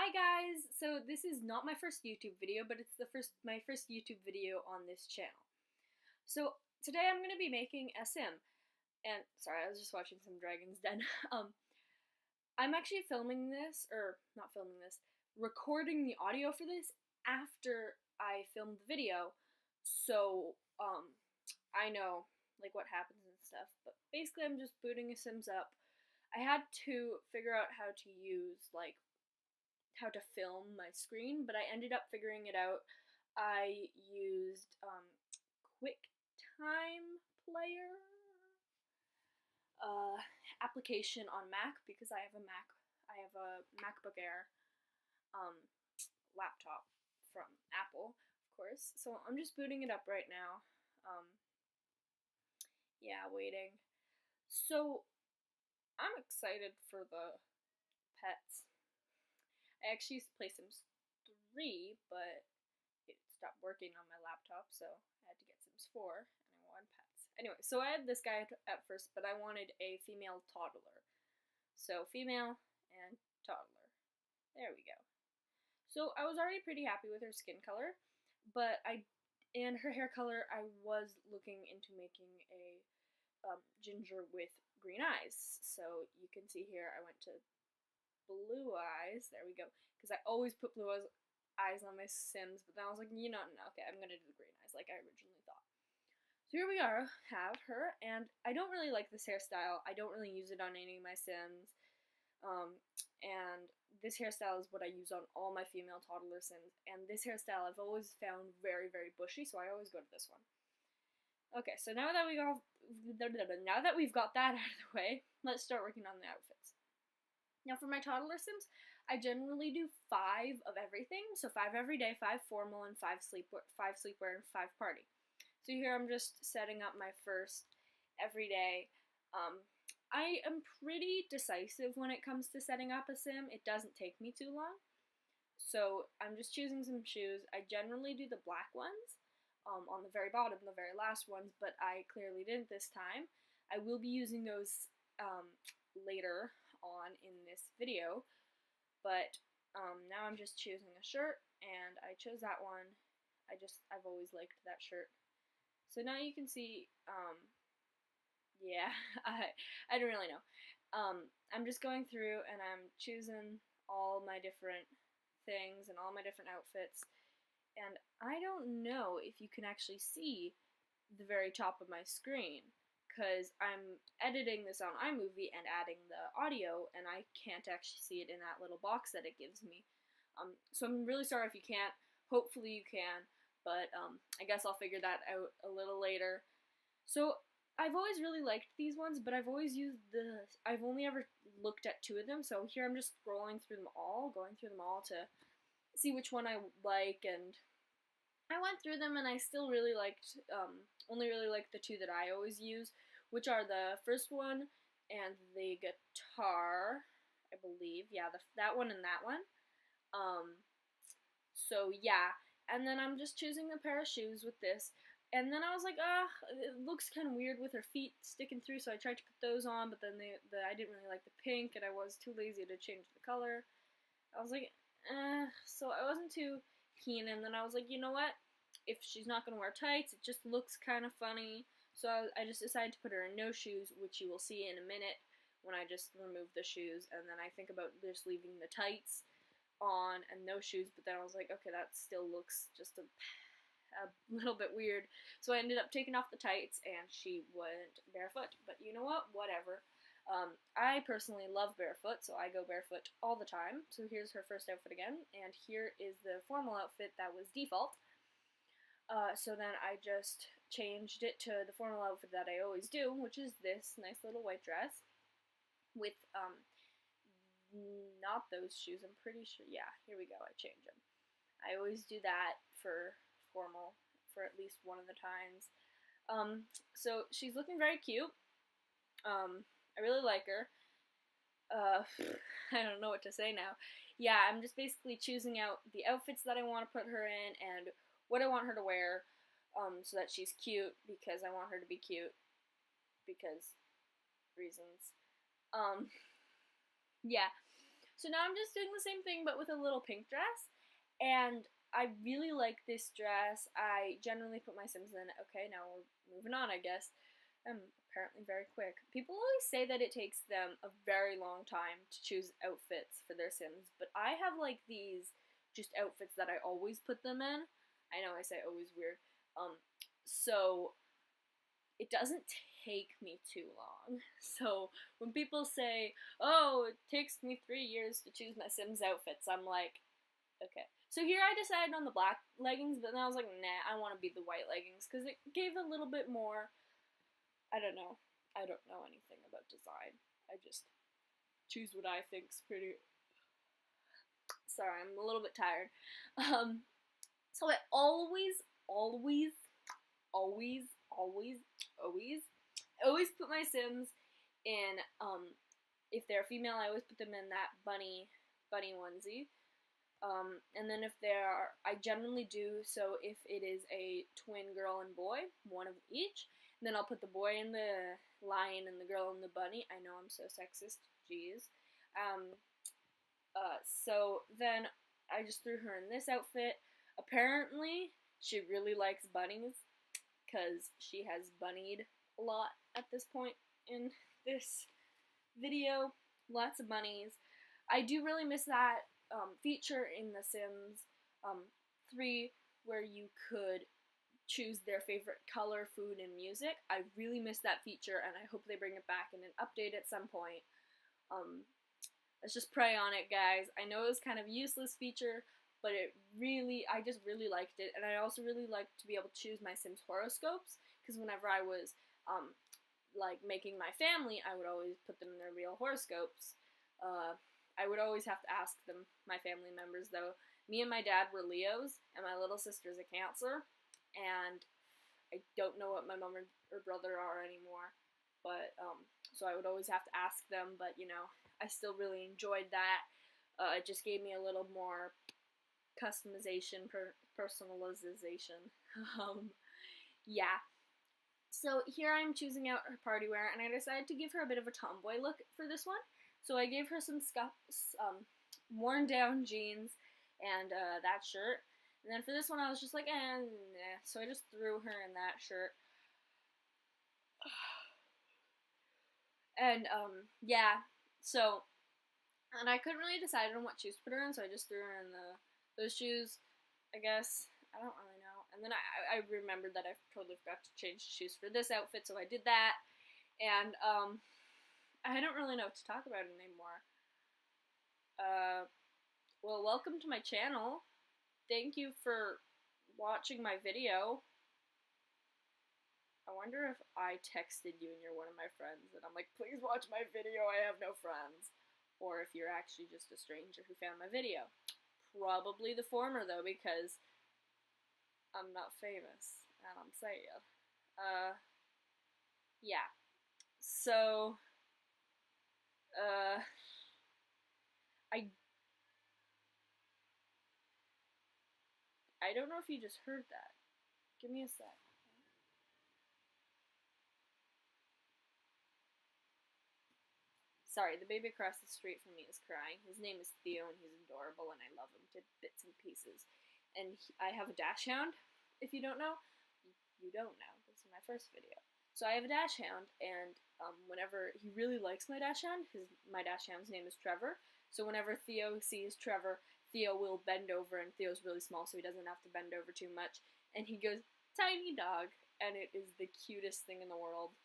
Hi guys! So this is not my first YouTube video, but it's my first YouTube video on this channel. So today I'm going to be making a sim. And sorry, I was just watching some Dragon's Den. I'm actually filming this, or not filming this, recording the audio for this after I filmed the video. So I know like what happens and stuff, but basically I'm just booting a Sims up. I had to figure out how to use how to film my screen, but I ended up figuring it out. I used QuickTime Player application on Mac because I have a Mac. I have a MacBook Air laptop from Apple, of course. So I'm just booting it up right now. Yeah, waiting. So I'm excited for the pets. I actually used to play Sims 3, but it stopped working on my laptop, so I had to get Sims 4, and I wanted pets. Anyway, so I had this guy at first, but I wanted a female toddler. So female and toddler. There we go. So I was already pretty happy with her skin color, but and her hair color, I was looking into making a ginger with green eyes. So you can see here, I went to blue eyes. There we go. Because I always put blue eyes on my Sims, but then I was like, no, okay, I'm gonna do the green eyes like I originally thought. So here we are, have her, and I don't really like this hairstyle. I don't really use it on any of my Sims. And this hairstyle is what I use on all my female toddler Sims. And this hairstyle I've always found very, very bushy, so I always go to this one. Okay, so now that we've got that out of the way, let's start working on the outfits. Now for my toddler Sims, I generally do 5 of everything. So 5 every day, 5 formal, and 5 sleepwear, and 5 party. So here I'm just setting up my first everyday. I am pretty decisive when it comes to setting up a Sim. It doesn't take me too long. So I'm just choosing some shoes. I generally do the black ones on the very bottom, the very last ones, but I clearly didn't this time. I will be using those later on in this video, but now I'm just choosing a shirt, and I chose that one. I've always liked that shirt. So now you can see, yeah, I don't really know. I'm just going through and I'm choosing all my different things and all my different outfits, and I don't know if you can actually see the very top of my screen, because I'm editing this on iMovie and adding the audio, and I can't actually see it in that little box that it gives me. So I'm really sorry if you can't. Hopefully you can, but I guess I'll figure that out a little later. So I've always really liked these ones, but I've only ever looked at 2 of them, so here I'm just going through them all to see which one I like, and I went through them and I still really liked, only really liked the 2 that I always use, which are the first one and the guitar, I believe. Yeah, that one and that one. So yeah, and then I'm just choosing a pair of shoes with this, and then I was like, it looks kind of weird with her feet sticking through, so I tried to put those on, but then I didn't really like the pink, and I was too lazy to change the color. I was like, so I wasn't too keen, and then I was like, you know what? If she's not going to wear tights, it just looks kind of funny. So I just decided to put her in no shoes, which you will see in a minute when I just remove the shoes, and then I think about just leaving the tights on and no shoes, but then I was like, okay, that still looks just a little bit weird. So I ended up taking off the tights, and she went barefoot, but you know what? Whatever. I personally love barefoot, so I go barefoot all the time. So here's her first outfit again, and here is the formal outfit that was default. So then I just changed it to the formal outfit that I always do, which is this nice little white dress with, not those shoes, I'm pretty sure. Yeah, here we go, I changed them. I always do that for formal for at least one of the times. So she's looking very cute. I really like her. I don't know what to say now. Yeah, I'm just basically choosing out the outfits that I want to put her in and what I want her to wear, so that she's cute, because I want her to be cute, because reasons. Yeah. So now I'm just doing the same thing but with a little pink dress, and I really like this dress. I generally put my Sims in it. Okay, now we're moving on, I guess. I'm apparently very quick. People always say that it takes them a very long time to choose outfits for their Sims, but I have like these just outfits that I always put them in. I know I say always weird. So it doesn't take me too long. So when people say, "Oh, it takes me 3 years to choose my Sims outfits," I'm like, okay. So here I decided on the black leggings, but then I was like, nah, I want to be the white leggings because it gave a little bit more. I don't know. I don't know anything about design. I just choose what I think's pretty. Sorry, I'm a little bit tired. So I always put my Sims in. If they're female, I always put them in that bunny onesie. And then if I generally do so if it is a twin girl and boy, one of each. And then I'll put the boy in the lion and the girl in the bunny. I know I'm so sexist, jeez. So then I just threw her in this outfit. Apparently, she really likes bunnies because she has bunnied a lot at this point in this video. Lots of bunnies. I do really miss that feature in The Sims 3 where you could choose their favorite color, food, and music. I really miss that feature, and I hope they bring it back in an update at some point. Let's just pray on it, guys. I know it was kind of a useless feature, but I just really liked it, and I also really liked to be able to choose my Sims horoscopes, because whenever I was like making my family, I would always put them in their real horoscopes. I would always have to ask them, my family members, though. Me and my dad were Leos, and my little sister's a Cancer, and I don't know what my mom or brother are anymore, but, so I would always have to ask them, but, you know, I still really enjoyed that. It just gave me a little more customization, personalization. Yeah. So here I'm choosing out her party wear, and I decided to give her a bit of a tomboy look for this one. So I gave her some worn down jeans and that shirt. And then for this one I was just like, nah. So I just threw her in that shirt. And yeah, so, and I couldn't really decide on what shoes to put her in, so I just threw her in those shoes, I guess. I don't really know. And then I remembered that I totally forgot to change the shoes for this outfit, so I did that. And I don't really know what to talk about anymore. Well, welcome to my channel. Thank you for watching my video. I wonder if I texted you and you're one of my friends, and I'm like, please watch my video, I have no friends. Or if you're actually just a stranger who found my video. Probably the former, though, because I'm not famous, and I'm sad. Yeah. So, I don't know if you just heard that. Give me a sec. Sorry, the baby across the street from me is crying. His name is Theo, and he's adorable, and I love him to bits and pieces. And I have a dash hound, if you don't know. You don't know. This is my first video. So I have a dash hound, and whenever he really likes my dash hound, my dash hound's name is Trevor. So whenever Theo sees Trevor, Theo will bend over, and Theo's really small, so he doesn't have to bend over too much. And he goes, "Tiny dog," and it is the cutest thing in the world.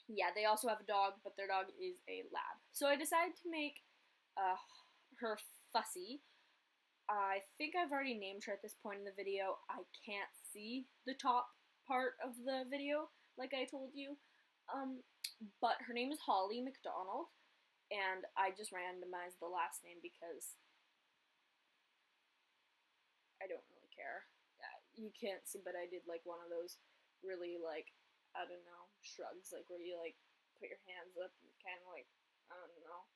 Yeah, they also have a dog, but their dog is a lab. So I decided to make her Fussy. I think I've already named her at this point in the video. I can't see the top part of the video, like I told you. But her name is Holly McDonald, and I just randomized the last name because I don't really care. You can't see, but I did like one of those really like, I don't know, shrugs, like where you like put your hands up and kind of like, I don't know.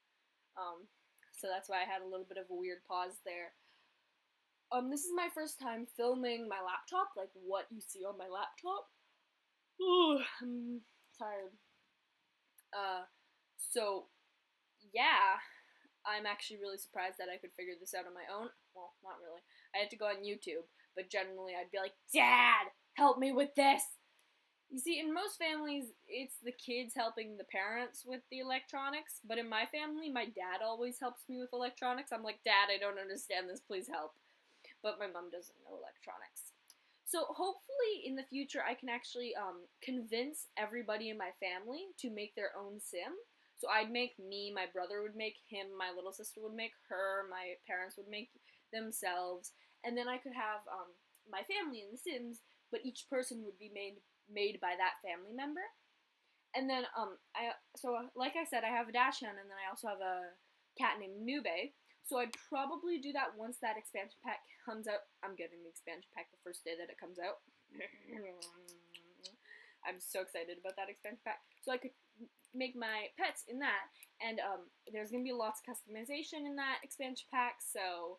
So that's why I had a little bit of a weird pause there. This is my first time filming my laptop, like what you see on my laptop. Ooh, I'm tired. So, yeah. I'm actually really surprised that I could figure this out on my own. Well, not really. I had to go on YouTube, but generally I'd be like, Dad, help me with this! You see, in most families, it's the kids helping the parents with the electronics, but in my family, my dad always helps me with electronics. I'm like, Dad, I don't understand this, please help. But my mom doesn't know electronics. So hopefully in the future I can actually convince everybody in my family to make their own sim. So I'd make me, my brother would make him, my little sister would make her, my parents would make themselves, and then I could have my family in the Sims, but each person would be made by that family member. And then like I said, I have a Dashan, and then I also have a cat named Nube. So I'd probably do that once that expansion pack comes out. I'm getting the expansion pack the first day that it comes out. I'm so excited about that expansion pack. So I could make my pets in that, and there's gonna be lots of customization in that expansion pack. So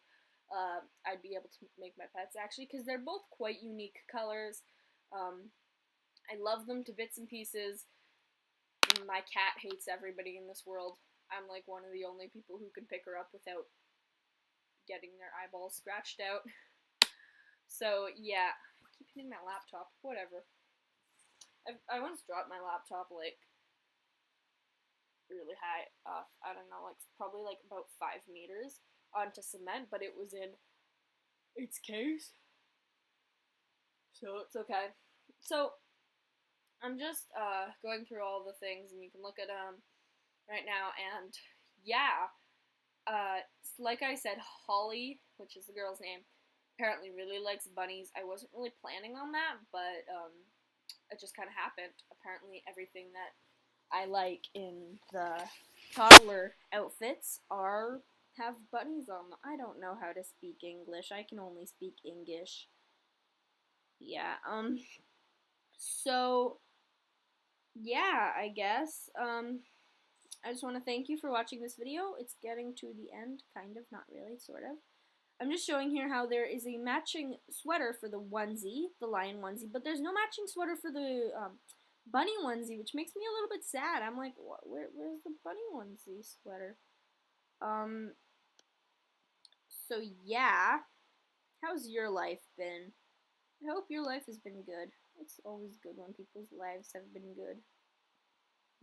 I'd be able to make my pets actually, because they're both quite unique colors. I love them to bits and pieces. My cat hates everybody in this world. I'm like one of the only people who can pick her up without getting their eyeballs scratched out. So yeah, I keep hitting my laptop. Whatever. I once dropped my laptop like really high off. I don't know, like probably like about 5 meters onto cement, but it was in its case, so it's okay. So I'm just going through all the things, and you can look at them right now, and yeah, like I said, Holly, which is the girl's name, apparently really likes bunnies. I wasn't really planning on that, but it just kind of happened. Apparently everything that I like in the toddler outfits have bunnies on them. I don't know how to speak English. I can only speak English. Yeah, so yeah, I guess. I just want to thank you for watching this video. It's getting to the end, kind of, not really, sort of. I'm just showing here how there is a matching sweater for the onesie, the lion onesie, but there's no matching sweater for the bunny onesie, which makes me a little bit sad. I'm like, where's the bunny onesie sweater? So yeah, how's your life been? I hope your life has been good. It's always good when people's lives have been good.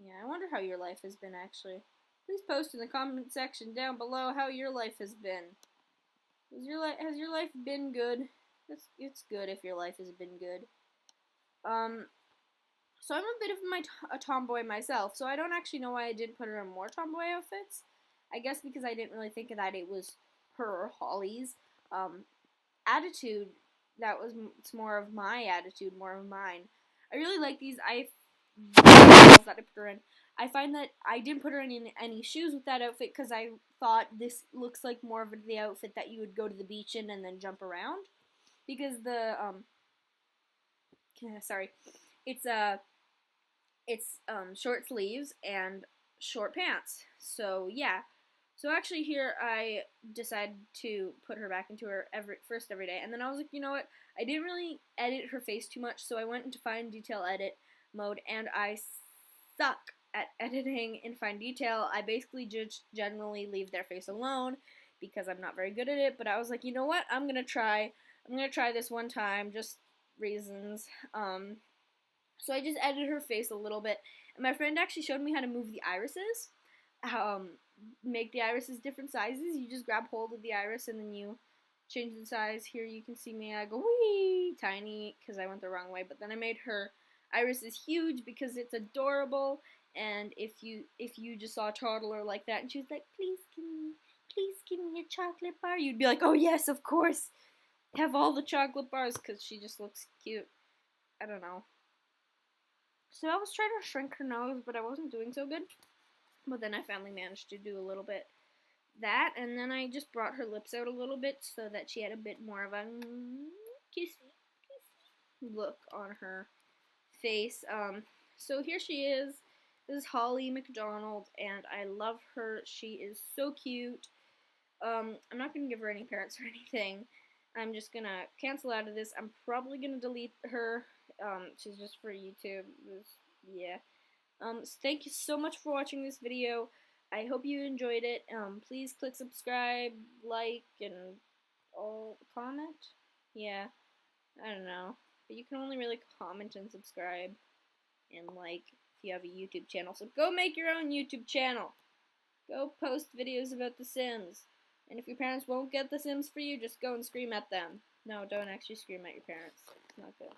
Yeah, I wonder how your life has been, actually. Please post in the comment section down below how your life has been. Has your life been good? It's good if your life has been good. So I'm a bit of a tomboy myself, so I don't actually know why I didn't put her in more tomboy outfits. I guess because I didn't really think that it was her or Holly's attitude. It's more of my attitude, more of mine. I really like these. That I put her in. I find that I didn't put her in any shoes with that outfit because I thought this looks like more of the outfit that you would go to the beach in and then jump around. Because the it's short sleeves and short pants. So yeah. So actually here I decided to put her back into her every day, and then I was like, you know what? I didn't really edit her face too much, so I went into fine detail edit mode, and I suck at editing in fine detail. I basically just generally leave their face alone because I'm not very good at it, but I was like, you know what? I'm gonna try this one time, just reasons. So I just edited her face a little bit, and my friend actually showed me how to move the irises, make the irises different sizes. You just grab hold of the iris and then you change the size. Here you can see me, I go wee tiny because I went the wrong way, but then I made her irises huge because it's adorable. And if you just saw a toddler like that and she was like, please give me a chocolate bar, you'd be like, oh yes, of course, have all the chocolate bars, because she just looks cute. I don't know. So I was trying to shrink her nose, but I wasn't doing so good. But then I finally managed to do a little bit that, and then I just brought her lips out a little bit so that she had a bit more of a kissy look on her face. So here she is. This is Holly McDonald, and I love her. She is so cute. I'm not going to give her any parents or anything. I'm just going to cancel out of this. I'm probably going to delete her. She's just for YouTube. Yeah. So thank you so much for watching this video. I hope you enjoyed it. Please click subscribe, like, and all comment. Yeah, I don't know, but you can only really comment and subscribe and like if you have a YouTube channel. So go make your own YouTube channel. Go post videos about The Sims. And if your parents won't get The Sims for you, just go and scream at them. No, don't actually scream at your parents. It's not good.